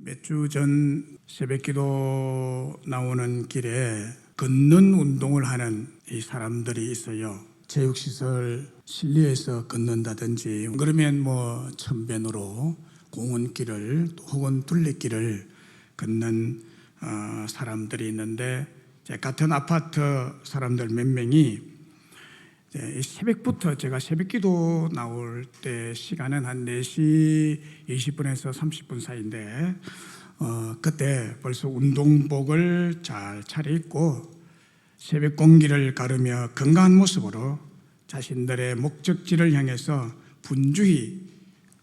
몇 주 전 새벽기도 나오는 길에 걷는 운동을 하는 이 사람들이 있어요. 체육시설 실내에서 걷는다든지 그러면 뭐 천변으로 공원길을 혹은 둘레길을 걷는 사람들이 있는데, 같은 아파트 사람들 몇 명이 새벽부터, 제가 새벽기도 나올 때 시간은 한 4시 20분에서 30분 사이인데 그때 벌써 운동복을 잘 차려입고 새벽 공기를 가르며 건강한 모습으로 자신들의 목적지를 향해서 분주히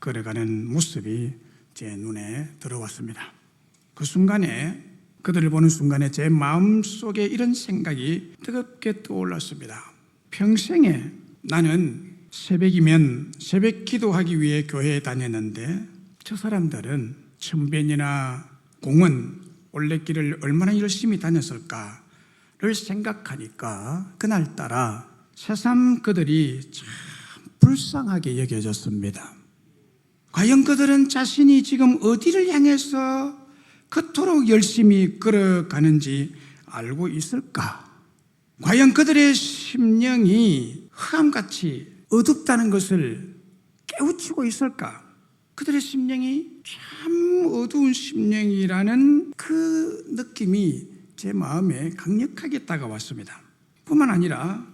걸어가는 모습이 제 눈에 들어왔습니다. 그 순간에, 그들을 보는 순간에 제 마음속에 이런 생각이 뜨겁게 떠올랐습니다. 평생에 나는 새벽이면 새벽 기도하기 위해 교회에 다녔는데 저 사람들은 천변이나 공원, 올레길을 얼마나 열심히 다녔을까를 생각하니까 그날따라 새삼 그들이 참 불쌍하게 여겨졌습니다. 과연 그들은 자신이 지금 어디를 향해서 그토록 열심히 걸어가는지 알고 있을까? 과연 그들의 심령이 흑암같이 어둡다는 것을 깨우치고 있을까? 그들의 심령이 참 어두운 심령이라는 그 느낌이 제 마음에 강력하게 다가왔습니다. 뿐만 아니라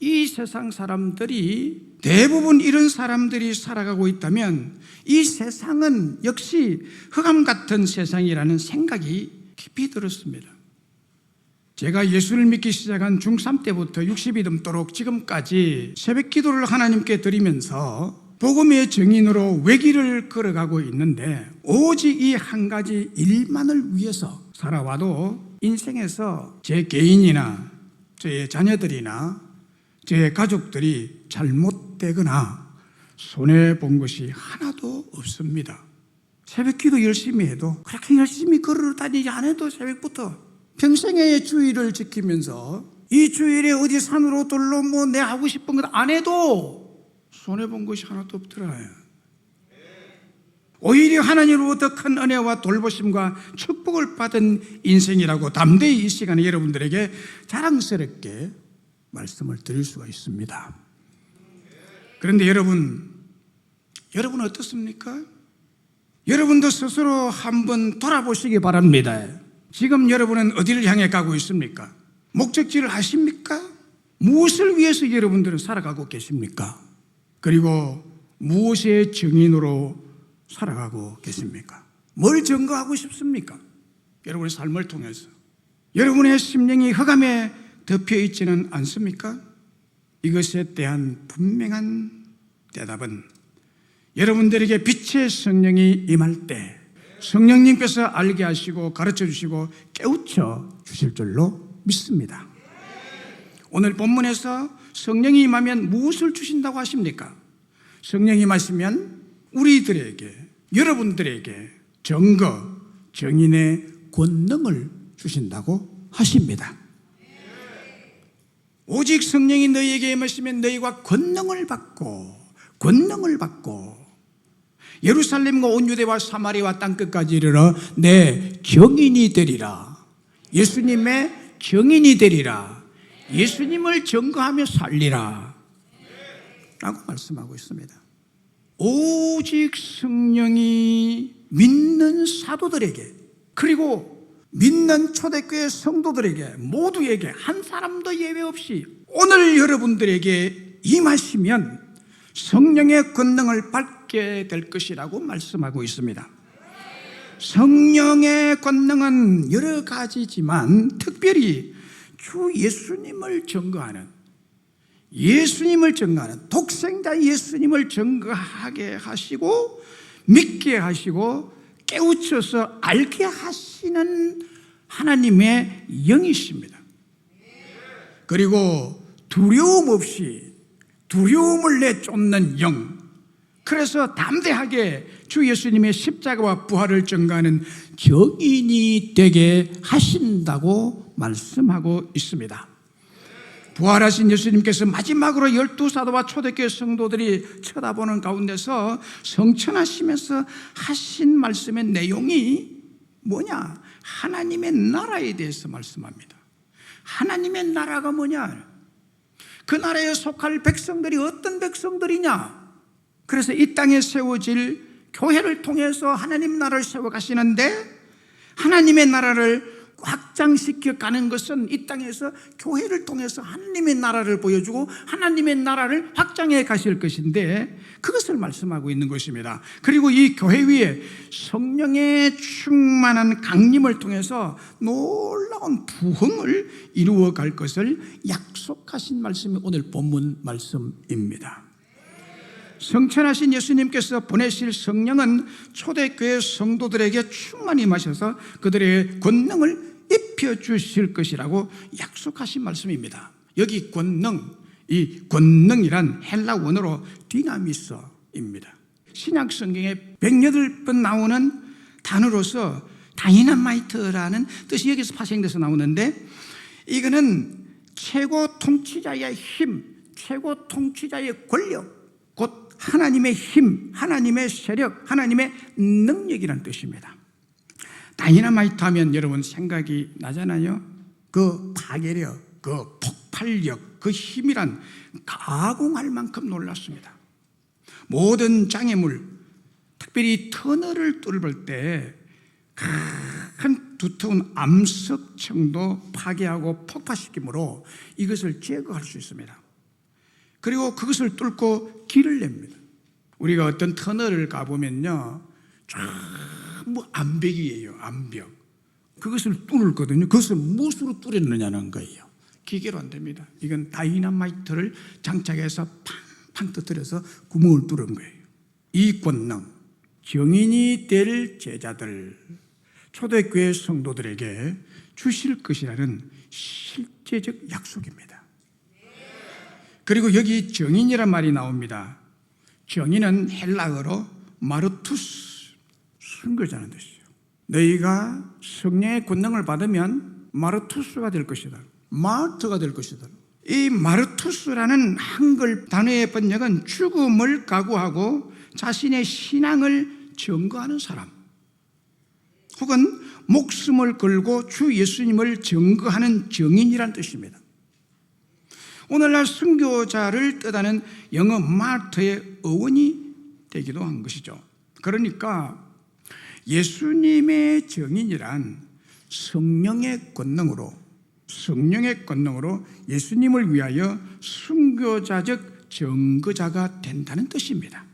이 세상 사람들이 대부분 이런 사람들이 살아가고 있다면 이 세상은 역시 흑암 같은 세상이라는 생각이 깊이 들었습니다. 제가 예수를 믿기 시작한 중3 때부터 60이 넘도록 지금까지 새벽 기도를 하나님께 드리면서 복음의 증인으로 외길을 걸어가고 있는데, 오직 이 한 가지 일만을 위해서 살아와도 인생에서 제 개인이나 저의 자녀들이나 제 가족들이 잘못되거나 손해본 것이 하나도 없습니다. 새벽 기도 열심히 해도, 그렇게 열심히 걸어 다니지 않아도 새벽부터 평생의 주의를 지키면서 이 주일에 어디 산으로 돌로 뭐 내 하고 싶은 것 안 해도 손해본 것이 하나도 없더라요. 오히려 하나님으로부터 큰 은혜와 돌보심과 축복을 받은 인생이라고 담대히 이 시간에 여러분들에게 자랑스럽게 말씀을 드릴 수가 있습니다. 그런데 여러분 어떻습니까? 여러분도 스스로 한번 돌아보시기 바랍니다. 지금 여러분은 어디를 향해 가고 있습니까? 목적지를 아십니까? 무엇을 위해서 여러분들은 살아가고 계십니까? 그리고 무엇의 증인으로 살아가고 계십니까? 뭘 증거하고 싶습니까? 여러분의 삶을 통해서 여러분의 심령이 흑암에 덮여 있지는 않습니까? 이것에 대한 분명한 대답은 여러분들에게 빛의 성령이 임할 때 성령님께서 알게 하시고 가르쳐 주시고 깨우쳐 주실 줄로 믿습니다. 오늘 본문에서 성령이 임하면 무엇을 주신다고 하십니까? 성령이 임하시면 우리들에게, 여러분들에게 증거, 증인의 권능을 주신다고 하십니다. 오직 성령이 너희에게 임하시면 너희가 권능을 받고 예루살렘과 온 유대와 사마리아와 땅끝까지 이르러 내 증인이 되리라. 예수님의 증인이 되리라. 예수님을 증거하며 살리라 라고 말씀하고 있습니다. 오직 성령이 믿는 사도들에게, 그리고 믿는 초대교회 성도들에게, 모두에게 한 사람도 예외 없이 오늘 여러분들에게 임하시면 성령의 권능을 받게 될 것이라고 말씀하고 있습니다. 성령의 권능은 여러 가지지만 특별히 주 예수님을 증거하는, 독생자 예수님을 증거하게 하시고 믿게 하시고 깨우쳐서 알게 하시는 하나님의 영이십니다. 그리고 두려움 없이 두려움을 내쫓는 영, 그래서 담대하게 주 예수님의 십자가와 부활을 증거하는 증인이 되게 하신다고 말씀하고 있습니다. 부활하신 예수님께서 마지막으로 12사도와 초대교회 성도들이 쳐다보는 가운데서 성천하시면서 하신 말씀의 내용이 뭐냐? 하나님의 나라에 대해서 말씀합니다. 하나님의 나라가 뭐냐? 그 나라에 속할 백성들이 어떤 백성들이냐? 그래서 이 땅에 세워질 교회를 통해서 하나님 나라를 세워가시는데, 하나님의 나라를 확장시켜 가는 것은 이 땅에서 교회를 통해서 하나님의 나라를 보여주고 하나님의 나라를 확장해 가실 것인데, 그것을 말씀하고 있는 것입니다. 그리고 이 교회 위에 성령의 충만한 강림을 통해서 놀라운 부흥을 이루어 갈 것을 약속하신 말씀이 오늘 본문 말씀입니다. 성천하신 예수님께서 보내실 성령은 초대교회 성도들에게 충만히 마셔서 그들의 권능을 입혀주실 것이라고 약속하신 말씀입니다. 여기 권능, 이 권능이란 헬라 원어로 디나미스입니다. 신약 성경에 108번 나오는 단어로서 다이너마이트라는 뜻이 여기서 파생돼서 나오는데, 이거는 최고 통치자의 힘, 최고 통치자의 권력, 곧 하나님의 힘, 하나님의 세력, 하나님의 능력이라는 뜻입니다. 다이너마이트 하면 여러분 생각이 나잖아요. 그 파괴력, 그 폭발력, 그 힘이란 가공할 만큼 놀랐습니다. 모든 장애물, 특별히 터널을 뚫을 때 큰 두터운 암석층도 파괴하고 폭파시키므로 이것을 제거할 수 있습니다. 그리고 그것을 뚫고 길을 냅니다. 우리가 어떤 터널을 가보면요, 전부 암벽이에요. 암벽. 그것을 뚫거든요. 그것을 무엇으로 뚫었느냐는 거예요. 기계로 안 됩니다. 이건 다이너마이트를 장착해서 팡팡 터뜨려서 구멍을 뚫은 거예요. 이 권능, 증인이 될 제자들, 초대교회 성도들에게 주실 것이라는 실제적 약속입니다. 그리고 여기 증인이란 말이 나옵니다. 증인은 헬라어로 마르투스, 선교자라는 뜻이에요. 너희가 성령의 권능을 받으면 마르투스가 될 것이다. 마르트가 될 것이다. 이 마르투스라는 한글 단어의 번역은 죽음을 각오하고 자신의 신앙을 증거하는 사람, 혹은 목숨을 걸고 주 예수님을 증거하는 증인이란 뜻입니다. 오늘날 선교자를 뜻하는 영어 마르트의 어원이 되기도 한 것이죠. 그러니까 예수님의 증인이란 성령의 권능으로 예수님을 위하여 선교자적 증거자가 된다는 뜻입니다.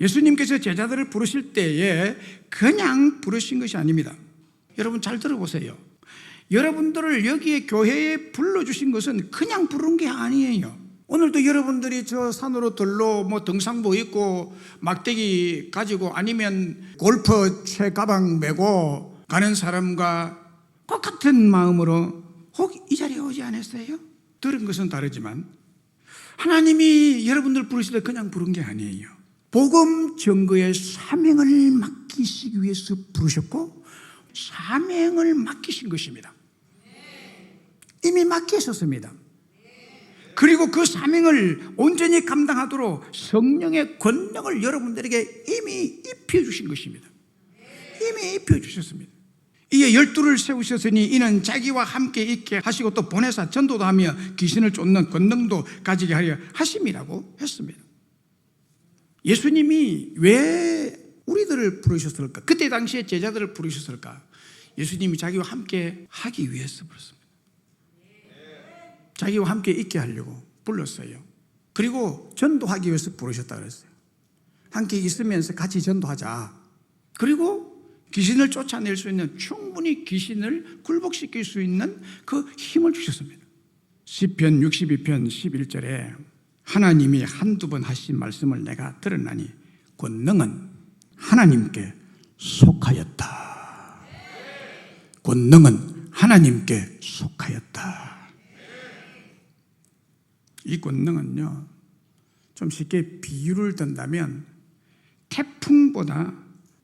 예수님께서 제자들을 부르실 때에 그냥 부르신 것이 아닙니다. 여러분 잘 들어보세요. 여러분들을 여기에 교회에 불러주신 것은 그냥 부른 게 아니에요. 오늘도 여러분들이 저 산으로 들로 등산복 입고 막대기 가지고 아니면 골프 채가방 메고 가는 사람과 똑같은 마음으로 혹 이 자리에 오지 않았어요? 들은 것은 다르지만 하나님이 여러분들 부르실 때 그냥 부른 게 아니에요. 복음 증거의 사명을 맡기시기 위해서 부르셨고 사명을 맡기신 것입니다. 이미 맡기셨습니다. 그리고 그 사명을 온전히 감당하도록 성령의 권능을 여러분들에게 이미 입혀주신 것입니다. 이미 입혀주셨습니다. 이에 12를 세우셨으니 이는 자기와 함께 있게 하시고 또 보내사 전도도 하며 귀신을 쫓는 권능도 가지게 하려 하심이라고 했습니다. 예수님이 왜 우리들을 부르셨을까? 그때 당시에 제자들을 부르셨을까? 예수님이 자기와 함께 하기 위해서 부르셨습니다. 자기와 함께 있게 하려고 불렀어요. 그리고 전도하기 위해서 부르셨다 그랬어요. 함께 있으면서 같이 전도하자. 그리고 귀신을 쫓아낼 수 있는, 충분히 귀신을 굴복시킬 수 있는 그 힘을 주셨습니다. 시편 62편 11절에 하나님이 한두 번 하신 말씀을 내가 들었나니 권능은 하나님께 속하였다. 권능은 하나님께 속하였다. 이 권능은요, 좀 쉽게 비유를 든다면 태풍보다,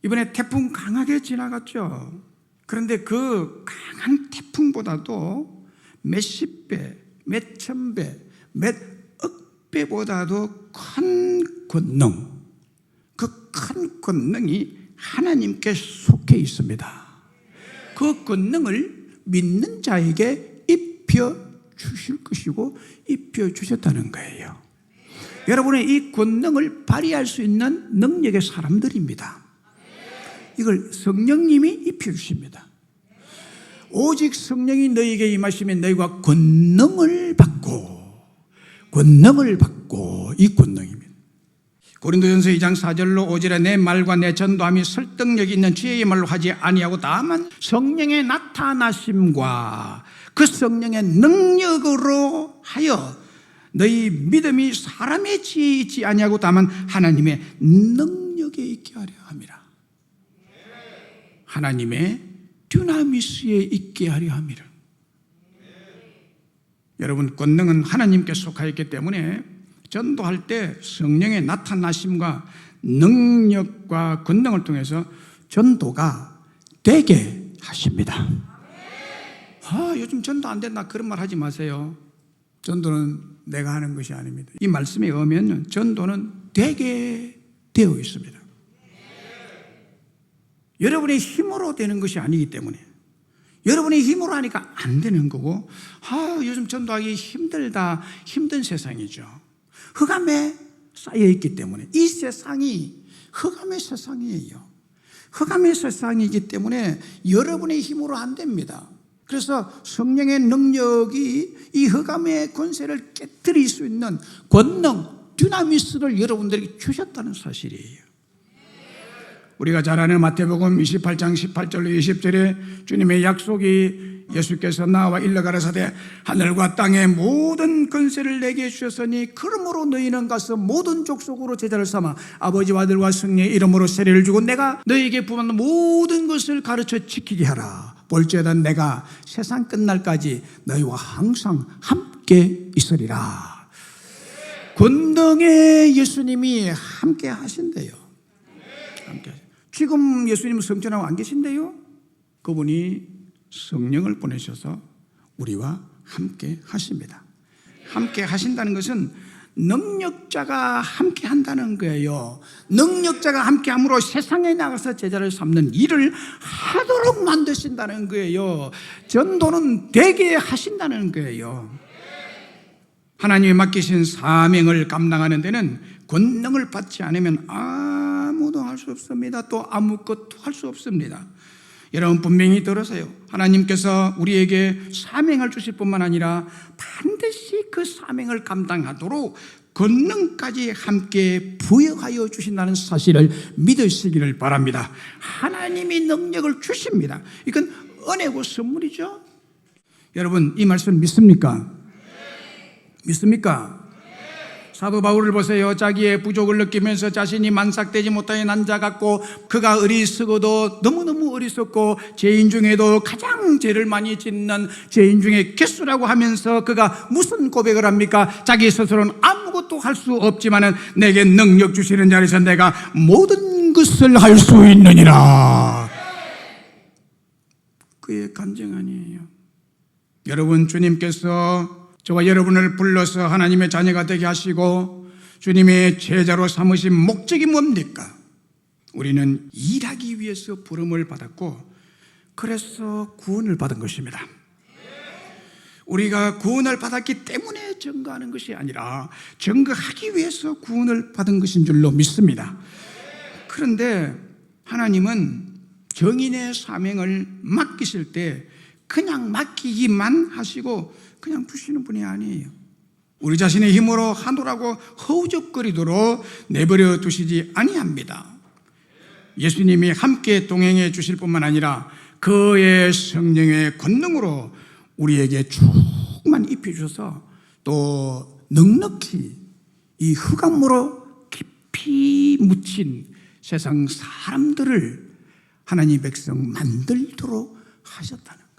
이번에 태풍 강하게 지나갔죠. 그런데 그 강한 태풍보다도 몇십 배, 몇 천 배, 몇 억 배보다도 큰 권능, 그 큰 권능이 하나님께 속해 있습니다. 그 권능을 믿는 자에게 입혀 주실 것이고 입혀 주셨다는 거예요. 여러분의 이 권능을 발휘할 수 있는 능력의 사람들입니다. 이걸 성령님이 입혀 주십니다. 오직 성령이 너희에게 임하시면 너희가 권능을 받고 이 권능입니다. 고린도전서 2장 4절로 5절에 내 말과 내 전도함이 설득력이 있는 지혜의 말로 하지 아니하고 다만 성령의 나타나심과 그 성령의 능력으로 하여 너희 믿음이 사람의 지혜에 있지 아니하고 다만 하나님의 능력에 있게 하려 함이라. 하나님의 듀나미스에 있게 하려 함이라. 여러분, 권능은 하나님께 속하였기 때문에 전도할 때 성령의 나타나심과 능력과 권능을 통해서 전도가 되게 하십니다. 요즘 전도 안 된다 그런 말 하지 마세요. 전도는 내가 하는 것이 아닙니다. 이 말씀에 의하면 전도는 되게 되어 있습니다. 여러분의 힘으로 되는 것이 아니기 때문에, 여러분의 힘으로 하니까 안 되는 거고, 요즘 전도하기 힘들다, 힘든 세상이죠. 흑암에 쌓여 있기 때문에, 이 세상이 흑암의 세상이에요. 흑암의 세상이기 때문에 여러분의 힘으로 안 됩니다. 그래서 성령의 능력이 이 흑암의 권세를 깨뜨릴 수 있는 권능, 듀나미스를 여러분들에게 주셨다는 사실이에요. 우리가 잘 아는 마태복음 28장 18절로 20절에 주님의 약속이 예수께서 나와 일러 가라사대 하늘과 땅의 모든 권세를 내게 주셨으니 그러므로 너희는 가서 모든 족속으로 제자를 삼아 아버지와 아들과 성령의 이름으로 세례를 주고 내가 너희에게 부은 모든 것을 가르쳐 지키게 하라. 볼지어다 내가 세상 끝날까지 너희와 항상 함께 있으리라. 권능의 예수님이 함께 하신대요. 함께. 지금 예수님 성전하고 안 계신데요? 그분이 성령을 보내셔서 우리와 함께 하십니다. 함께 하신다는 것은 능력자가 함께 한다는 거예요. 능력자가 함께 함으로 세상에 나가서 제자를 삼는 일을 하도록 만드신다는 거예요. 전도는 되게 하신다는 거예요. 하나님이 맡기신 사명을 감당하는 데는 권능을 받지 않으면 아무도 할 수 없습니다. 또 아무것도 할 수 없습니다. 여러분 분명히 들으세요. 하나님께서 우리에게 사명을 주실 뿐만 아니라 반드시 그 사명을 감당하도록 권능까지 함께 부여하여 주신다는 사실을 믿으시기를 바랍니다. 하나님이 능력을 주십니다. 이건 은혜고 선물이죠. 여러분 이 말씀 믿습니까? 믿습니까? 사도 바울을 보세요. 자기의 부족을 느끼면서 자신이 만삭되지 못하여 난 자 같고 그가 어리석어도 너무너무 어리석고 죄인 중에도 가장 죄를 많이 짓는 죄인 중에 개수라고 하면서 그가 무슨 고백을 합니까? 자기 스스로는 아무것도 할 수 없지만은 내게 능력 주시는 자리에서 내가 모든 것을 할 수 있느니라. 그의 간증 아니에요. 여러분 주님께서 저와 여러분을 불러서 하나님의 자녀가 되게 하시고 주님의 제자로 삼으신 목적이 뭡니까? 우리는 일하기 위해서 부름을 받았고 그래서 구원을 받은 것입니다. 우리가 구원을 받았기 때문에 증거하는 것이 아니라 증거하기 위해서 구원을 받은 것인 줄로 믿습니다. 그런데 하나님은 정인의 사명을 맡기실 때 그냥 맡기기만 하시고 그냥 두시는 분이 아니에요. 우리 자신의 힘으로 하노라고 허우적거리도록 내버려 두시지 아니합니다. 예수님이 함께 동행해 주실 뿐만 아니라 그의 성령의 권능으로 우리에게 충만 입혀주셔서 또 넉넉히 이 흑암으로 깊이 묻힌 세상 사람들을 하나님의 백성 만들도록 하셨다는 거예요.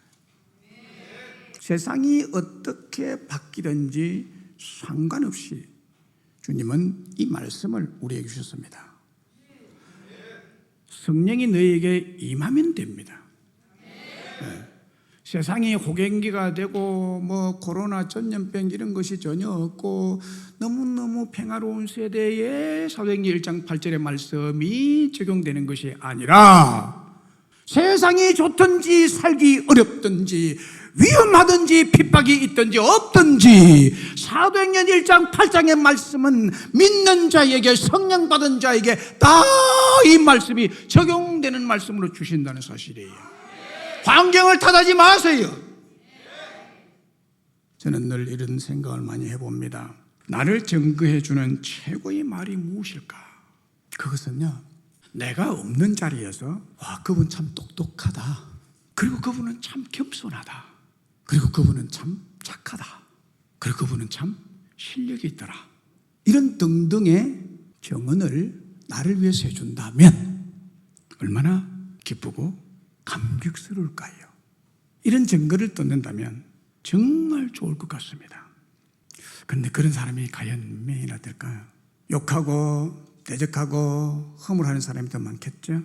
세상이 어떻게 바뀌든지 상관없이 주님은 이 말씀을 우리에게 주셨습니다. 성령이 너희에게 임하면 됩니다. 네. 세상이 호갱기가 되고 뭐 코로나 전염병 이런 것이 전혀 없고 너무너무 평화로운 세대에 사도행전 1장 8절의 말씀이 적용되는 것이 아니라 세상이 좋든지 살기 어렵든지 위험하든지 핍박이 있든지 없든지 사도행전 1장 8장의 말씀은 믿는 자에게, 성령 받은 자에게 다 이 말씀이 적용되는 말씀으로 주신다는 사실이에요. 환경을 탓하지 마세요. 저는 늘 이런 생각을 많이 해봅니다. 나를 증거해 주는 최고의 말이 무엇일까? 그것은요, 내가 없는 자리에서 와, 그분 참 똑똑하다, 그리고 그분은 참 겸손하다, 그리고 그분은 참 착하다, 그리고 그분은 참 실력이 있더라, 이런 등등의 증언을 나를 위해서 해준다면 얼마나 기쁘고 감격스러울까요? 이런 증거를 듣는다면 정말 좋을 것 같습니다. 그런데 그런 사람이 과연 몇 명이나 될까요? 욕하고 대적하고 허물하는 사람이 더 많겠죠.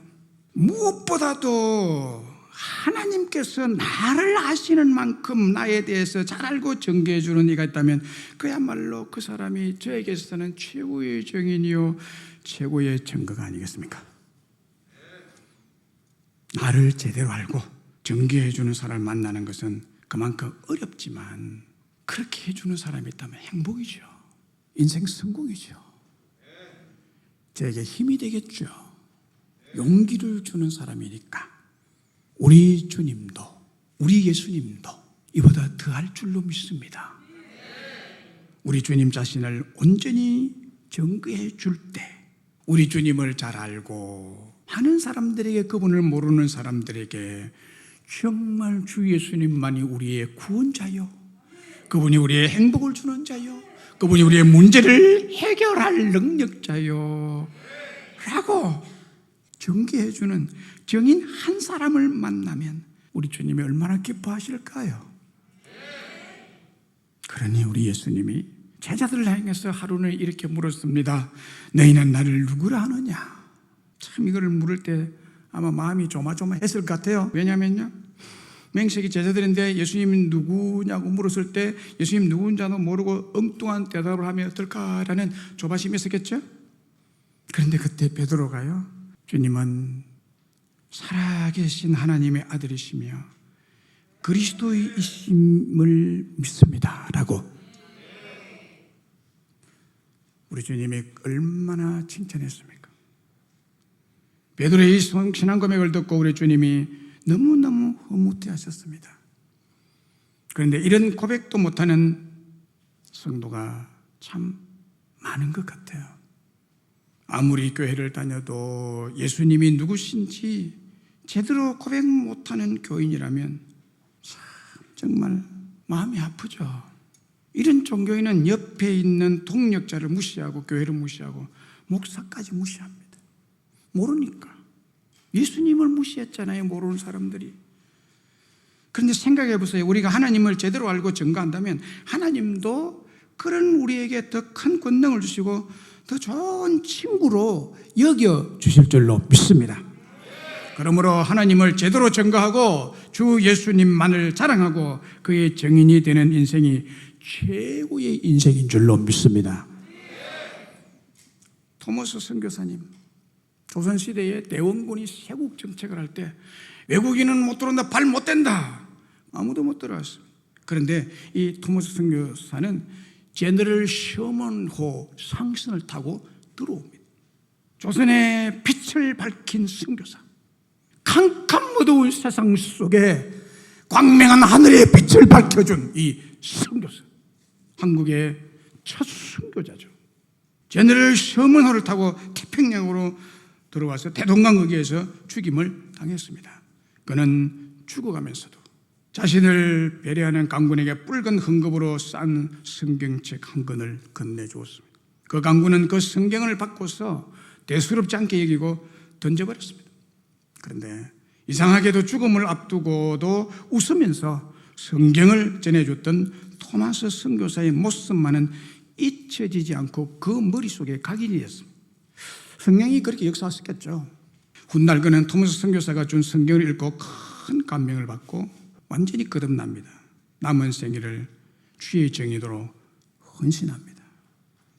무엇보다도 하나님께서 나를 아시는 만큼 나에 대해서 잘 알고 증거해 주는 이가 있다면 그야말로 그 사람이 저에게서는 최고의 증인이요 최고의 증거가 아니겠습니까? 나를 제대로 알고 증거해 주는 사람을 만나는 것은 그만큼 어렵지만 그렇게 해주는 사람이 있다면 행복이죠. 인생 성공이죠. 저에게 힘이 되겠죠. 용기를 주는 사람이니까 우리 주님도, 우리 예수님도 이보다 더할 줄로 믿습니다. 우리 주님 자신을 온전히 증거해 줄 때 우리 주님을 잘 알고 많은 사람들에게, 그분을 모르는 사람들에게 정말 주 예수님만이 우리의 구원자요, 그분이 우리의 행복을 주는 자요, 그분이 우리의 문제를 해결할 능력자요 라고 증거해 주는 증인 한 사람을 만나면 우리 주님이 얼마나 기뻐하실까요? 그러니 우리 예수님이 제자들을 향해서 하루는 이렇게 물었습니다. 너희는 나를 누구라 하느냐? 참 이거를 물을 때 아마 마음이 조마조마했을 것 같아요. 왜냐면요, 맹세기 제자들인데 예수님이 누구냐고 물었을 때 예수님 누군지도 모르고 엉뚱한 대답을 하면 어떨까라는 조바심이 있었겠죠. 그런데 그때 베드로가요, 주님은 살아계신 하나님의 아들이시며 그리스도이심을 믿습니다 라고 우리 주님이 얼마나 칭찬했습니까? 베드로의 신앙 고백을 듣고 우리 주님이 너무너무 흐뭇해 하셨습니다. 그런데 이런 고백도 못하는 성도가 참 많은 것 같아요. 아무리 교회를 다녀도 예수님이 누구신지 제대로 고백 못하는 교인이라면 참 정말 마음이 아프죠. 이런 종교인은 옆에 있는 동력자를 무시하고 교회를 무시하고 목사까지 무시합니다. 모르니까. 예수님을 무시했잖아요, 모르는 사람들이. 그런데 생각해 보세요. 우리가 하나님을 제대로 알고 증거한다면 하나님도 그런 우리에게 더 큰 권능을 주시고 더 좋은 친구로 여겨 주실 줄로 믿습니다. 그러므로 하나님을 제대로 증거하고 주 예수님만을 자랑하고 그의 증인이 되는 인생이 최고의 인생인 줄로 믿습니다. 토마스 선교사님, 조선시대에 대원군이 세국 정책을 할 때 외국인은 못 들어온다, 발 못 댄다, 아무도 못 들어왔어요. 그런데 이 토마스 선교사는 제너럴 셔먼호 상선을 타고 들어옵니다. 조선의 빛을 밝힌 선교사, 캄캄어두운 세상 속에 광명한 하늘의 빛을 밝혀준 이 선교사, 한국의 첫 선교자죠. 제너럴 셔먼호를 타고 태평양으로 들어와서 대동강거기에서 죽임을 당했습니다. 그는 죽어가면서도 자신을 배려하는 강군에게 붉은 헝겊으로 싼 성경책 한 권을 건네주었습니다. 그 강군은 그 성경을 받고서 대수롭지 않게 여기고 던져버렸습니다. 그런데 이상하게도 죽음을 앞두고도 웃으면서 성경을 전해줬던 토마스 선교사의 모습만은 잊혀지지 않고 그 머릿속에 각인이 됐습니다. 성령이 그렇게 역사했겠죠. 훗날 그는 토마스 선교사가 준 성경을 읽고 큰 감명을 받고 완전히 거듭납니다. 남은 생애를 주의 정의도로 헌신합니다.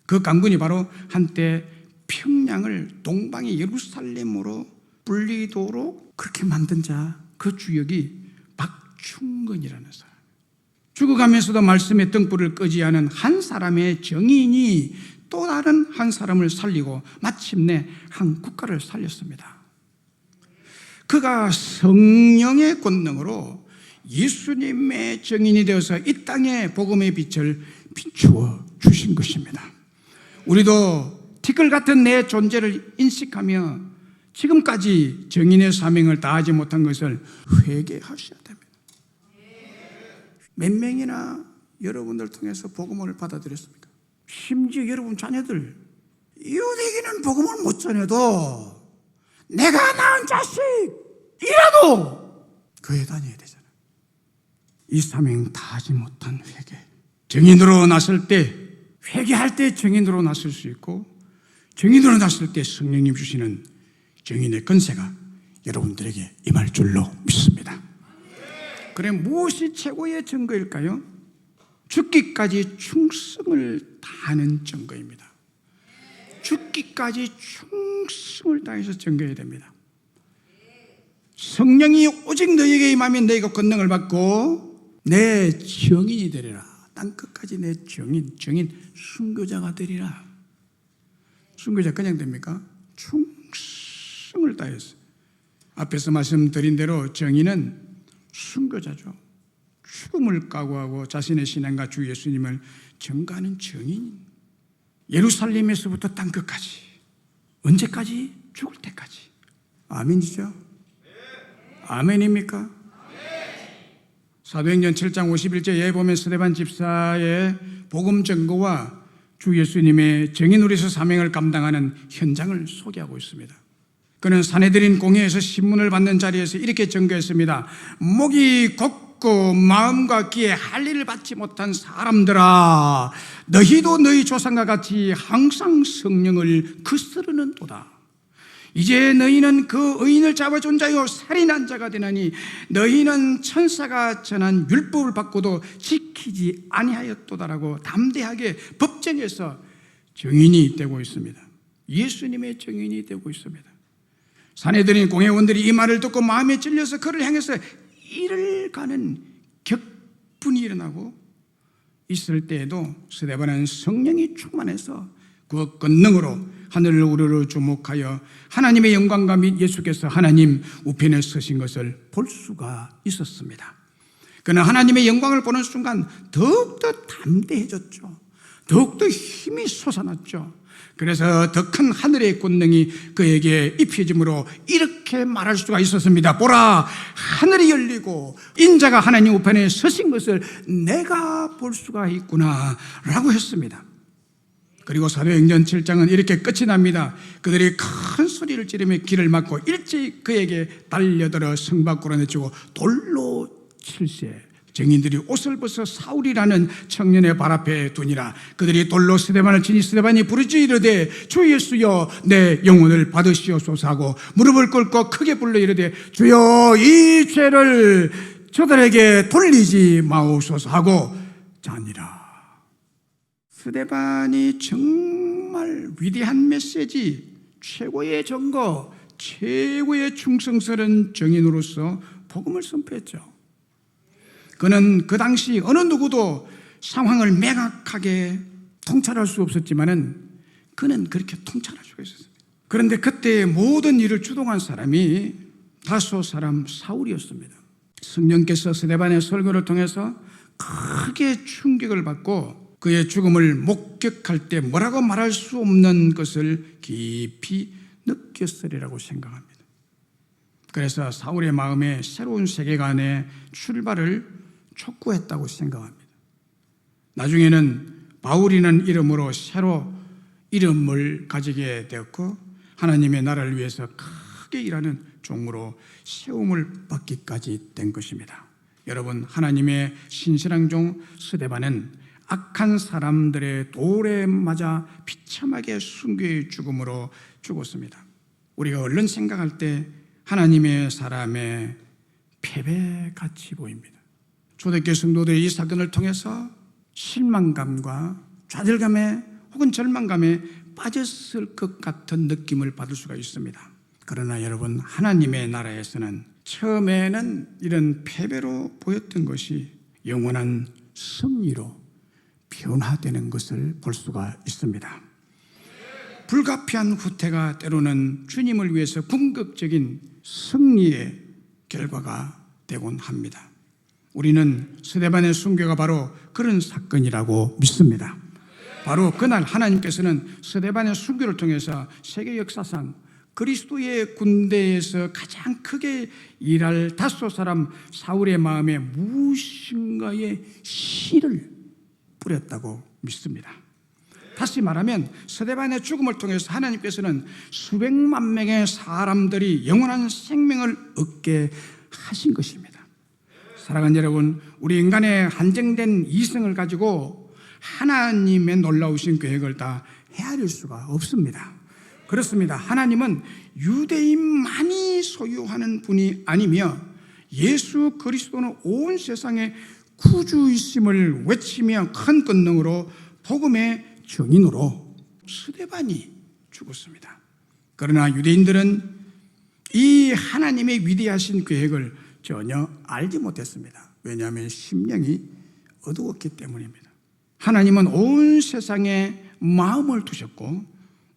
그 강군이 바로 한때 평양을 동방의 예루살렘으로 불리도록 그렇게 만든 자, 그 주역이 박충근이라는 사람. 죽어가면서도 말씀의 등불을 끄지 않은 한 사람의 정인이 또 다른 한 사람을 살리고 마침내 한 국가를 살렸습니다. 그가 성령의 권능으로 예수님의 정인이 되어서 이 땅에 복음의 빛을 비추어 주신 것입니다. 우리도 티끌 같은 내 존재를 인식하며 지금까지 정인의 사명을 다하지 못한 것을 회개하셔야 됩니다. 몇 명이나 여러분들 통해서 복음을 받아들였습니까? 심지어 여러분 자녀들, 이웃에게는 복음을 못 전해도 내가 낳은 자식이라도 교회 다녀야 되잖아요. 이 사명 다하지 못한 회개. 정인으로 나설 때, 회개할 때 정인으로 나설 수 있고, 정인으로 나설 때 성령님 주시는 정인의 권세가 여러분들에게 임할 줄로 믿습니다. 그래, 무엇이 최고의 증거일까요? 죽기까지 충성을 다하는 증거입니다. 죽기까지 충성을 다해서 증거해야 됩니다. 성령이 오직 너에게 임하면 너희가 권능을 받고 내 정인이 되리라. 땅끝까지 내 정인 순교자가 되리라. 순교자 그냥 됩니까? 충성을 다해서. 앞에서 말씀드린 대로 정인은 순교자죠. 죽음을 각오하고 자신의 신앙과 주 예수님을 전가하는 정인. 예루살렘에서부터 땅끝까지. 언제까지? 죽을 때까지. 아멘이죠? 아멘입니까? 사도행전 7장 51절에 보면 스데반 집사의 복음 전거와 주 예수님의 정인으로서 사명을 감당하는 현장을 소개하고 있습니다. 그는 사내들인 공회에서 신문을 받는 자리에서 이렇게 전거했습니다. 목이 곧고 마음과 귀에 할 일을 받지 못한 사람들아, 너희도 너희 조상과 같이 항상 성령을 거스르는도다. 이제 너희는 그 의인을 잡아준 자요 살인한 자가 되나니 너희는 천사가 전한 율법을 받고도 지키지 아니하였도다라고 담대하게 법정에서 증인이 되고 있습니다. 예수님의 증인이 되고 있습니다. 사내들인 공회원들이 이 말을 듣고 마음에 찔려서 그를 향해서 이를 가는 격분이 일어나고 있을 때에도 스데반은 성령이 충만해서 그 권능으로 하늘을 우러러 주목하여 하나님의 영광과 및 예수께서 하나님 우편에 서신 것을 볼 수가 있었습니다. 그는 하나님의 영광을 보는 순간 더욱더 담대해졌죠. 더욱더 힘이 솟아났죠. 그래서 더 큰 하늘의 권능이 그에게 입혀짐으로 이렇게 말할 수가 있었습니다. 보라, 하늘이 열리고 인자가 하나님 우편에 서신 것을 내가 볼 수가 있구나 라고 했습니다. 그리고 사도행전 7장은 이렇게 끝이 납니다. 그들이 큰 소리를 지르며 길을 막고 일찍 그에게 달려들어 성 밖으로 내치고 돌로 칠세. 증인들이 옷을 벗어 사울이라는 청년의 발 앞에 두니라. 그들이 돌로 스데반을 치니 스데반이 부르짖어 이르되 주 예수여 내 영혼을 받으시옵소서 하고 무릎을 꿇고 크게 불러 이르되 주여 이 죄를 저들에게 돌리지 마옵소서 하고 자니라. 스데반이 정말 위대한 메시지, 최고의 증거, 최고의 충성스러운 증인으로서 복음을 선포했죠. 그는 그 당시 어느 누구도 상황을 명확하게 통찰할 수 없었지만은 그는 그렇게 통찰할 수가 있었습니다. 그런데 그때 모든 일을 주동한 사람이 다소 사람 사울이었습니다. 성령께서 스데반의 설교를 통해서 크게 충격을 받고 그의 죽음을 목격할 때 뭐라고 말할 수 없는 것을 깊이 느꼈으리라고 생각합니다. 그래서 사울의 마음에 새로운 세계관의 출발을 촉구했다고 생각합니다. 나중에는 바울이라는 이름으로 새로 이름을 가지게 되었고 하나님의 나라를 위해서 크게 일하는 종으로 세움을 받기까지 된 것입니다. 여러분, 하나님의 신실한 종 스데반은 악한 사람들의 돌에 맞아 비참하게 순교의 죽음으로 죽었습니다. 우리가 얼른 생각할 때 하나님의 사람의 패배같이 보입니다. 초대교회 성도들이 이 사건을 통해서 실망감과 좌절감에 혹은 절망감에 빠졌을 것 같은 느낌을 받을 수가 있습니다. 그러나 여러분, 하나님의 나라에서는 처음에는 이런 패배로 보였던 것이 영원한 승리로 변화되는 것을 볼 수가 있습니다. 불가피한 후퇴가 때로는 주님을 위해서 궁극적인 승리의 결과가 되곤 합니다. 우리는 스데반의 순교가 바로 그런 사건이라고 믿습니다. 바로 그날 하나님께서는 스데반의 순교를 통해서 세계 역사상 그리스도의 군대에서 가장 크게 일할 다소 사람 사울의 마음에 무엇인가의 씨를 뿌렸다고 믿습니다. 다시 말하면 스데반의 죽음을 통해서 하나님께서는 수백만 명의 사람들이 영원한 생명을 얻게 하신 것입니다. 사랑하는 여러분, 우리 인간의 한정된 이성을 가지고 하나님의 놀라우신 계획을 다 헤아릴 수가 없습니다. 그렇습니다. 하나님은 유대인만이 소유하는 분이 아니며 예수 그리스도는 온 세상의 구주이심을 외치며 큰 권능으로 복음의 증인으로 스데반이 죽었습니다. 그러나 유대인들은 이 하나님의 위대하신 계획을 전혀 알지 못했습니다. 왜냐하면 심령이 어두웠기 때문입니다. 하나님은 온 세상에 마음을 두셨고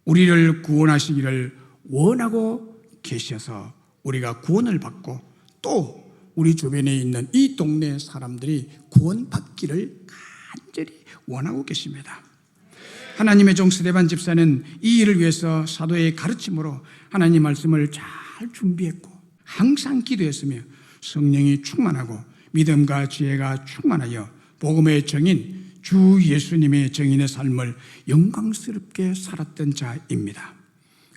우리를 구원하시기를 원하고 계셔서 우리가 구원을 받고 또 우리 주변에 있는 이 동네 사람들이 구원받기를 간절히 원하고 계십니다. 하나님의 종 스데반 집사는 이 일을 위해서 사도의 가르침으로 하나님 말씀을 잘 준비했고 항상 기도했으며 성령이 충만하고 믿음과 지혜가 충만하여 복음의 정인 주 예수님의 정인의 삶을 영광스럽게 살았던 자입니다.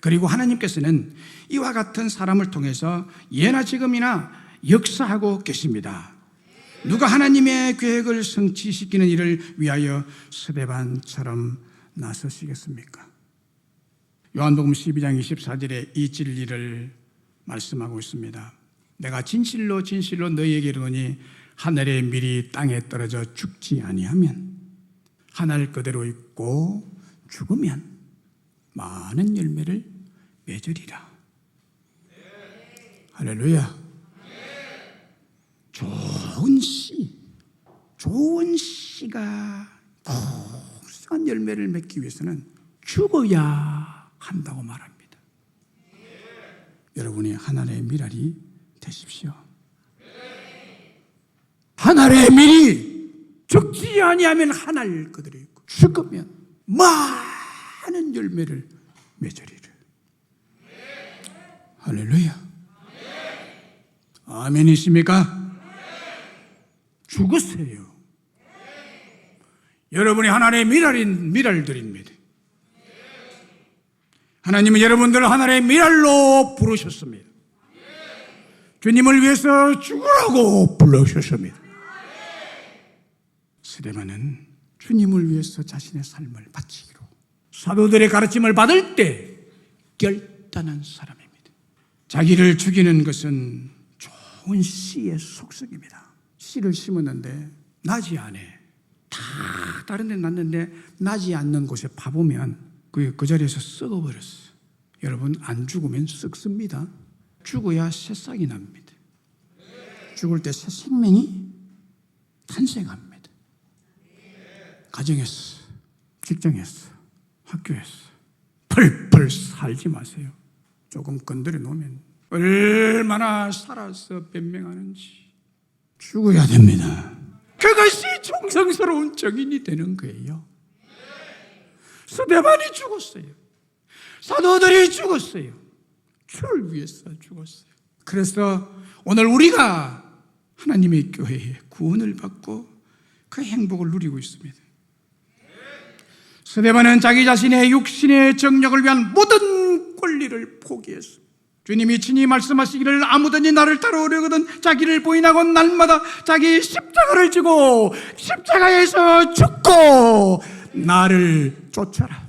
그리고 하나님께서는 이와 같은 사람을 통해서 예나 지금이나 역사하고 계십니다. 누가 하나님의 계획을 성취시키는 일을 위하여 스데반처럼 나서시겠습니까? 요한복음 12장 24절에 이 진리를 말씀하고 있습니다. 내가 진실로 진실로 너희에게 이르노니 하늘의 밀이 땅에 떨어져 죽지 아니하면 하늘 그대로 있고 죽으면 많은 열매를 맺으리라. 할렐루야. 좋은 씨가 풍성한 열매를 맺기 위해서는 죽어야 한다고 말합니다. 여러분이 하늘의 밀알이 되십시오. 하늘의 밀이 죽지 아니하면 하늘 그대로 있고 죽으면 많은 열매를 맺으리라. 할렐루야. 아멘이십니까? 죽으세요. 여러분이 하나님의 밀알들입니다. 하나님은 여러분들을 하나님의 밀알로 부르셨습니다. 주님을 위해서 죽으라고 불러주셨습니다. 스데반은 주님을 위해서 자신의 삶을 바치기로 사도들의 가르침을 받을 때 결단한 사람입니다. 자기를 죽이는 것은 좋은 씨의 속성입니다. 씨를 심었는데 나지 않아. 다 다른 데 났는데 나지 않는 곳에 파보면 그 자리에서 썩어버렸어. 여러분, 안 죽으면 썩습니다. 죽어야 새싹이 납니다. 죽을 때 새 생명이 탄생합니다. 가정에서, 직장에서, 학교에서 펄펄 살지 마세요. 조금 건드려 놓으면 얼마나 살아서 변명하는지. 죽어야 됩니다. 그것이 정성스러운 정인이 되는 거예요. 스데반이 죽었어요. 사도들이 죽었어요. 주를 위해서 죽었어요. 그래서 오늘 우리가 하나님의 교회에 구원을 받고 그 행복을 누리고 있습니다. 스데반은 자기 자신의 육신의 정력을 위한 모든 권리를 포기했습니다. 주님이 친히 말씀하시기를 아무든지 나를 따라오려거든 자기를 부인하고 날마다 자기 십자가를 지고 십자가에서 죽고 나를 쫓아라.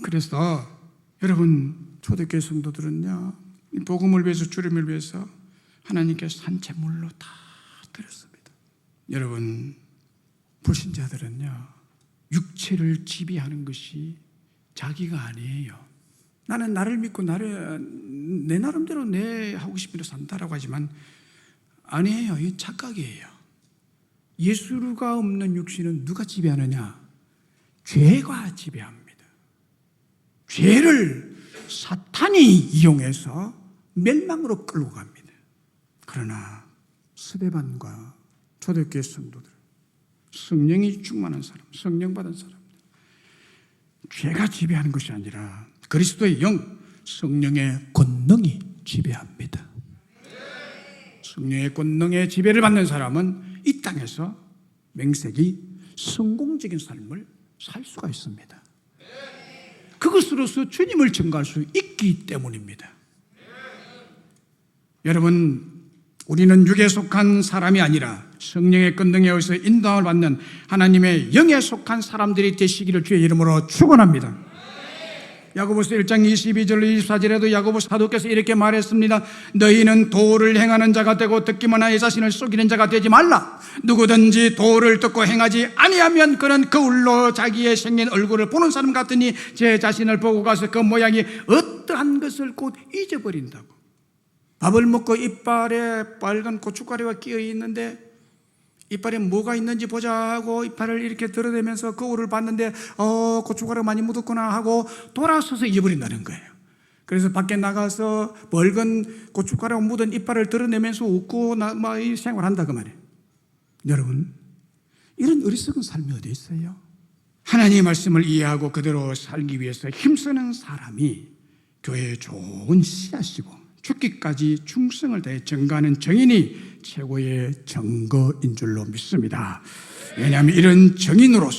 그래서 여러분 초대교회 성도들은요, 복음을 위해서 주님을 위해서 하나님께 산채물로 다 드렸습니다. 여러분, 불신자들은요, 육체를 지배하는 것이 자기가 아니에요. 나는 나를 믿고 내 나름대로 내 하고 싶은 대로 산다라고 하지만 아니에요. 이 착각이에요. 예수가 없는 육신은 누가 지배하느냐? 죄가 지배합니다. 죄를 사탄이 이용해서 멸망으로 끌고 갑니다. 그러나 스데반과 초대교회 성도들, 성령이 충만한 사람, 성령 받은 사람들, 죄가 지배하는 것이 아니라 그리스도의 영, 성령의 권능이 지배합니다. 성령의 권능의 지배를 받는 사람은 이 땅에서 맹세기 성공적인 삶을 살 수가 있습니다. 그것으로서 주님을 증거할 수 있기 때문입니다. 여러분, 우리는 육에 속한 사람이 아니라 성령의 권능에 의해서 인도함을 받는 하나님의 영에 속한 사람들이 되시기를 주의 이름으로 축원합니다. 야고보서 1장 22절 24절에도 야고보 사도께서 이렇게 말했습니다. 너희는 도를 행하는 자가 되고 듣기만 하여 자신을 속이는 자가 되지 말라. 누구든지 도를 듣고 행하지 아니하면 그는 거울로 자기의 생긴 얼굴을 보는 사람 같으니 제 자신을 보고 가서 그 모양이 어떠한 것을 곧 잊어버린다고. 밥을 먹고 이빨에 빨간 고춧가루가 끼어 있는데 이빨에 뭐가 있는지 보자 하고 이빨을 이렇게 드러내면서 거울을 봤는데 고춧가루가 많이 묻었구나 하고 돌아서서 잊어버린다는 거예요. 그래서 밖에 나가서 벌건 고춧가루가 묻은 이빨을 드러내면서 웃고 막 생활한다 그 말이에요. 여러분, 이런 어리석은 삶이 어디 있어요? 하나님의 말씀을 이해하고 그대로 살기 위해서 힘쓰는 사람이 교회의 좋은 씨앗이고 죽기까지 충성을 다해 증거하는 증인이 최고의 증거인 줄로 믿습니다. 왜냐하면 이런 증인으로서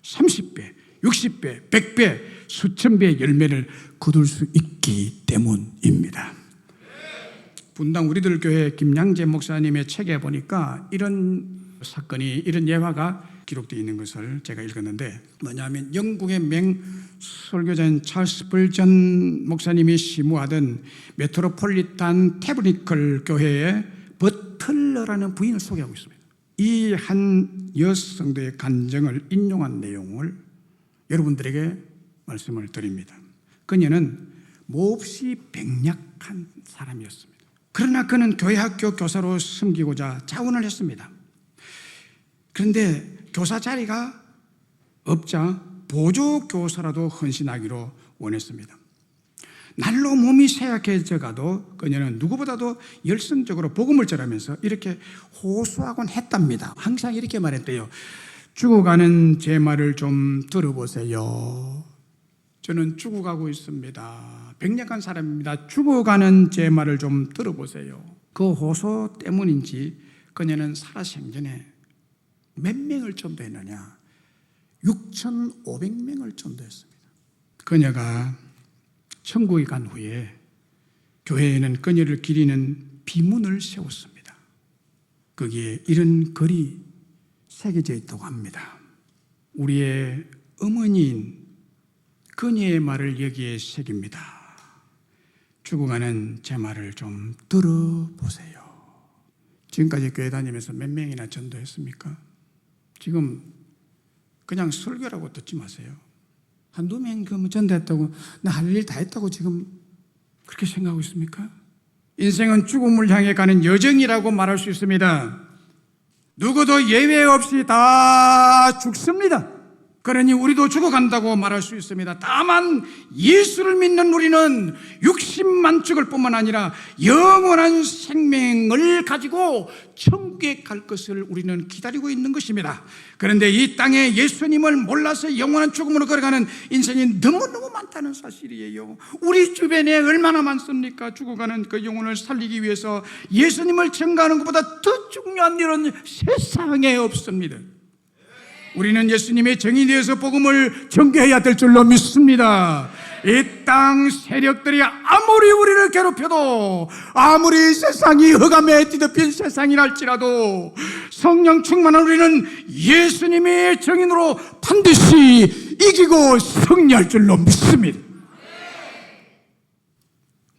30배, 60배, 100배, 수천 배의 열매를 거둘 수 있기 때문입니다. 분당 우리들 교회 김양재 목사님의 책에 보니까 이런 사건이, 이런 예화가 기록되어 있는 것을 제가 읽었는데, 뭐냐면 영국의 맹 설교자인 찰스 불전 목사님이 시무하던 메트로폴리탄 태브니컬 교회의 버틀러라는 부인을 소개하고 있습니다. 이 한 여성도의 간증을 인용한 내용을 여러분들에게 말씀을 드립니다. 그녀는 몹시 백약한 사람이었습니다. 그러나 그는 교회 학교 교사로 섬기고자 자원을 했습니다. 그런데 교사 자리가 없자 보조교사라도 헌신하기로 원했습니다. 날로 몸이 쇠약해져 가도 그녀는 누구보다도 열성적으로 복음을 전하면서 이렇게 호소하곤 했답니다. 항상 이렇게 말했대요. 죽어가는 제 말을 좀 들어보세요. 저는 죽어가고 있습니다. 백약한 사람입니다. 죽어가는 제 말을 좀 들어보세요. 그 호소 때문인지 그녀는 살아생전에 몇 명을 전도했느냐? 6,500명을 전도했습니다. 그녀가 천국에 간 후에 교회에는 그녀를 기리는 비문을 세웠습니다. 거기에 이런 글이 새겨져 있다고 합니다. 우리의 어머니인 그녀의 말을 여기에 새깁니다. 죽어가는 제 말을 좀 들어보세요. 지금까지 교회 다니면서 몇 명이나 전도했습니까? 지금 그냥 설교라고 듣지 마세요. 한두 명 전도했다고 나 할 일 다 했다고 지금 그렇게 생각하고 있습니까? 인생은 죽음을 향해 가는 여정이라고 말할 수 있습니다. 누구도 예외 없이 다 죽습니다. 그러니 우리도 죽어간다고 말할 수 있습니다. 다만 예수를 믿는 우리는 육신만 죽을 뿐만 아니라 영원한 생명을 가지고 천국에 갈 것을 우리는 기다리고 있는 것입니다. 그런데 이 땅에 예수님을 몰라서 영원한 죽음으로 걸어가는 인생이 너무너무 많다는 사실이에요. 우리 주변에 얼마나 많습니까? 죽어가는 그 영혼을 살리기 위해서 예수님을 증거하는 것보다 더 중요한 일은 세상에 없습니다. 우리는 예수님의 정의에 대해서 복음을 전개해야 될 줄로 믿습니다. 이 땅 세력들이 아무리 우리를 괴롭혀도, 아무리 세상이 흑암에 뒤덮인 세상이랄지라도 성령 충만한 우리는 예수님의 정인으로 반드시 이기고 승리할 줄로 믿습니다.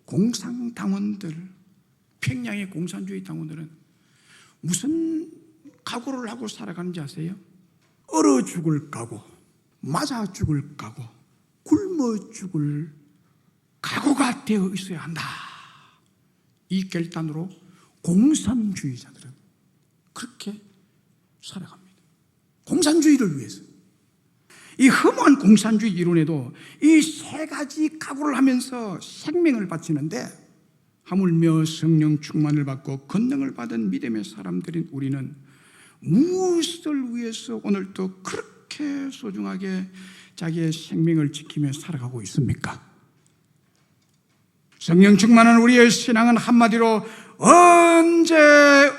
공상당원들, 북핵량의 공산주의 당원들은 무슨 각오를 하고 살아가는지 아세요? 얼어 죽을 각오, 맞아 죽을 각오, 굶어 죽을 각오가 되어 있어야 한다. 이 결단으로 공산주의자들은 그렇게 살아갑니다. 공산주의를 위해서. 이 허무한 공산주의 이론에도 이 세 가지 각오를 하면서 생명을 바치는데, 하물며 성령 충만을 받고 권능을 받은 믿음의 사람들인 우리는 무엇을 위해서 오늘도 그렇게 소중하게 자기의 생명을 지키며 살아가고 있습니까? 성령 충만한 우리의 신앙은 한마디로 언제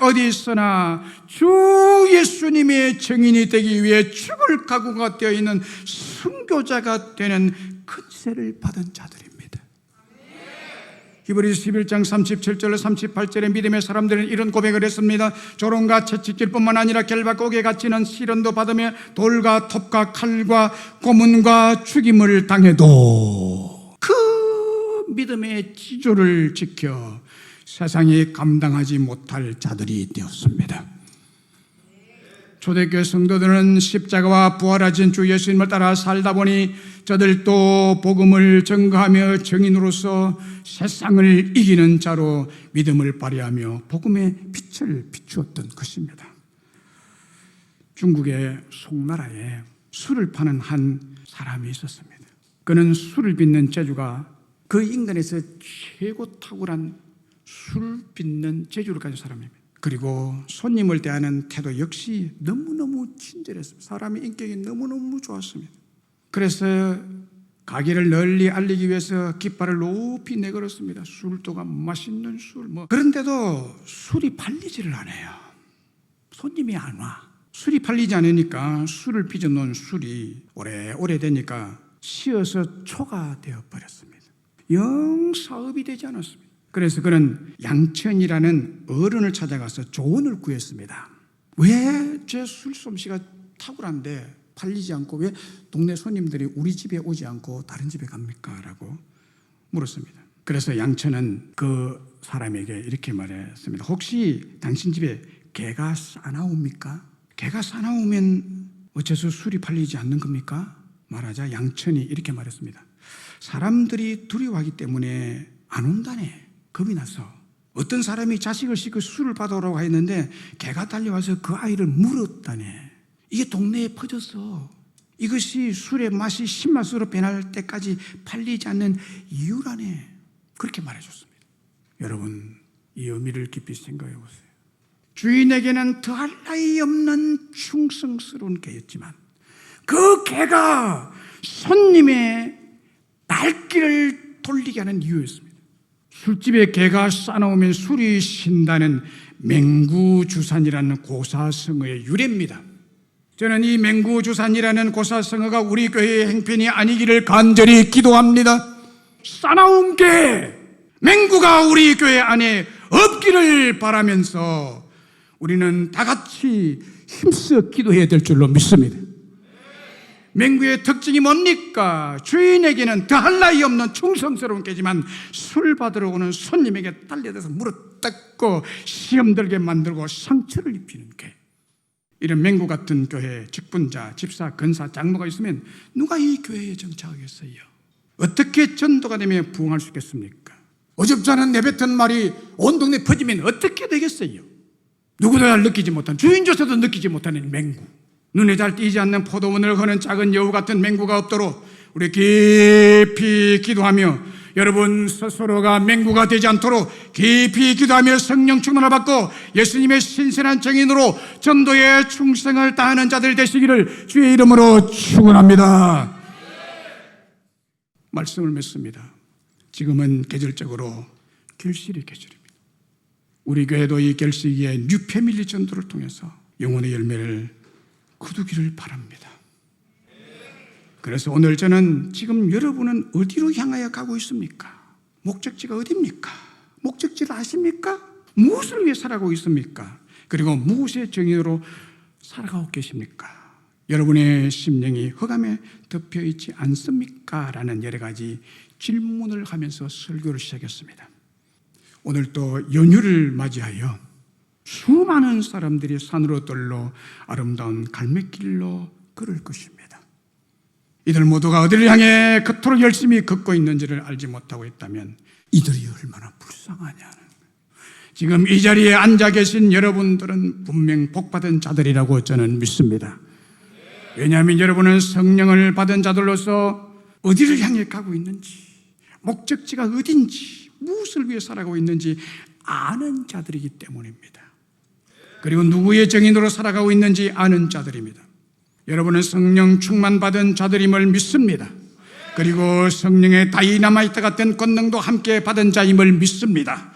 어디서나 주 예수님의 증인이 되기 위해 죽을 각오가 되어 있는 순교자가 되는 권세를 받은 자들입니다. 히브리서 11장 37절 38절에 믿음의 사람들은 이런 고백을 했습니다. 조롱과 채찍질뿐만 아니라 결박과 옥에 갇히는 시련도 받으며 돌과 톱과 칼과 고문과 죽임을 당해도 그 믿음의 지조를 지켜 세상이 감당하지 못할 자들이 되었습니다. 초대교회 성도들은 십자가와 부활하신 주 예수님을 따라 살다 보니 저들도 복음을 전가하며 증인으로서 세상을 이기는 자로 믿음을 발휘하며 복음의 빛을 비추었던 것입니다. 중국의 송나라에 술을 파는 한 사람이 있었습니다. 그는 술을 빚는 재주가 그 인간에서 최고 탁월한 술 빚는 재주를 가진 사람입니다. 그리고 손님을 대하는 태도 역시 너무너무 친절했습니다. 사람의 인격이 너무너무 좋았습니다. 그래서 가게를 널리 알리기 위해서 깃발을 높이 내걸었습니다. 술도가 맛있는 술 그런데도 술이 팔리지를 않아요. 손님이 안 와. 술이 팔리지 않으니까 술을 빚어놓은 술이 오래 되니까 쉬어서 초가 되어버렸습니다. 영 사업이 되지 않았습니다. 그래서 그는 양천이라는 어른을 찾아가서 조언을 구했습니다. 왜 제 술솜씨가 탁월한데 팔리지 않고 왜 동네 손님들이 우리 집에 오지 않고 다른 집에 갑니까? 라고 물었습니다. 그래서 양천은 그 사람에게 이렇게 말했습니다. 혹시 당신 집에 개가 싸나옵니까? 개가 싸나오면 어째서 술이 팔리지 않는 겁니까? 말하자 양천이 이렇게 말했습니다. 사람들이 두려워하기 때문에 안 온다네. 겁이 나서. 어떤 사람이 자식을 싣고 술을 받아오라고 했는데 개가 달려와서 그 아이를 물었다네. 이게 동네에 퍼져서 이것이 술의 맛이 신맛으로 변할 때까지 팔리지 않는 이유라네. 그렇게 말해줬습니다. 여러분, 이 의미를 깊이 생각해 보세요. 주인에게는 더할 나위 없는 충성스러운 개였지만 그 개가 손님의 발길을 돌리게 하는 이유였습니다. 술집에 개가 싸나오면 술이 신다는 맹구주산이라는 고사성어의 유래입니다. 저는 이 맹구주산이라는 고사성어가 우리 교회의 행편이 아니기를 간절히 기도합니다. 싸나운 개, 맹구가 우리 교회 안에 없기를 바라면서 우리는 다 같이 힘써 기도해야 될 줄로 믿습니다. 맹구의 특징이 뭡니까? 주인에게는 더할 나위 없는 충성스러운 개지만 술 받으러 오는 손님에게 달려들어서 물어뜯고 시험 들게 만들고 상처를 입히는 개. 이런 맹구 같은 교회 직분자, 집사, 근사, 장로가 있으면 누가 이 교회에 정착하겠어요? 어떻게 전도가 되면 부흥할 수 있겠습니까? 어줍지 않은 내뱉은 말이 온 동네에 퍼지면 어떻게 되겠어요? 누구도 잘 느끼지 못한, 주인조차도 느끼지 못하는 맹구. 눈에 잘 띄지 않는 포도원을 거는 작은 여우 같은 맹구가 없도록 우리 깊이 기도하며 여러분 스스로가 맹구가 되지 않도록 깊이 기도하며 성령 충만을 받고 예수님의 신선한 증인으로 전도의 충성을 다하는 자들 되시기를 주의 이름으로 축원합니다. 말씀을 맺습니다. 지금은 계절적으로 결실의 계절입니다. 우리 교회도 이 결실기에 뉴패밀리 전도를 통해서 영혼의 열매를 거두기를 바랍니다. 그래서 오늘 저는 지금 여러분은 어디로 향하여 가고 있습니까? 목적지가 어디입니까? 목적지를 아십니까? 무엇을 위해 살아가고 있습니까? 그리고 무엇의 정의로 살아가고 계십니까? 여러분의 심령이 흑암에 덮여 있지 않습니까? 라는 여러 가지 질문을 하면서 설교를 시작했습니다. 오늘 또 연휴를 맞이하여 수많은 사람들이 산으로 떨러 아름다운 갈매길로 걸을 것입니다. 이들 모두가 어디를 향해 그토록 열심히 걷고 있는지를 알지 못하고 있다면 이들이 얼마나 불쌍하냐는 거예요. 지금 이 자리에 앉아 계신 여러분들은 분명 복받은 자들이라고 저는 믿습니다. 왜냐하면 여러분은 성령을 받은 자들로서 어디를 향해 가고 있는지, 목적지가 어딘지, 무엇을 위해 살아가고 있는지 아는 자들이기 때문입니다. 그리고 누구의 정인으로 살아가고 있는지 아는 자들입니다. 여러분은 성령 충만받은 자들임을 믿습니다. 그리고 성령의 다이나마이트 같은 권능도 함께 받은 자임을 믿습니다.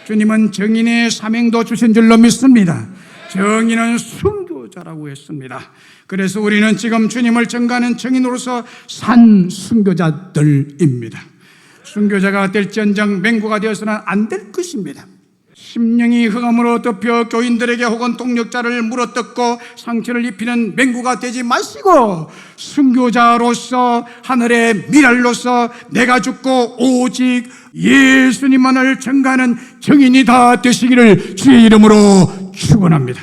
주님은 정인의 사명도 주신 줄로 믿습니다. 정인은 순교자라고 했습니다. 그래서 우리는 지금 주님을 전가하는 정인으로서 산 순교자들입니다. 순교자가 될지언정 맹구가 되어서는 안 될 것입니다. 심령이 흑암으로 덮여 교인들에게 혹은 동력자를 물어뜯고 상처를 입히는 맹구가 되지 마시고 순교자로서 하늘의 미랄로서 내가 죽고 오직 예수님만을 전가하는 정인이 다 되시기를 주의 이름으로 축원합니다.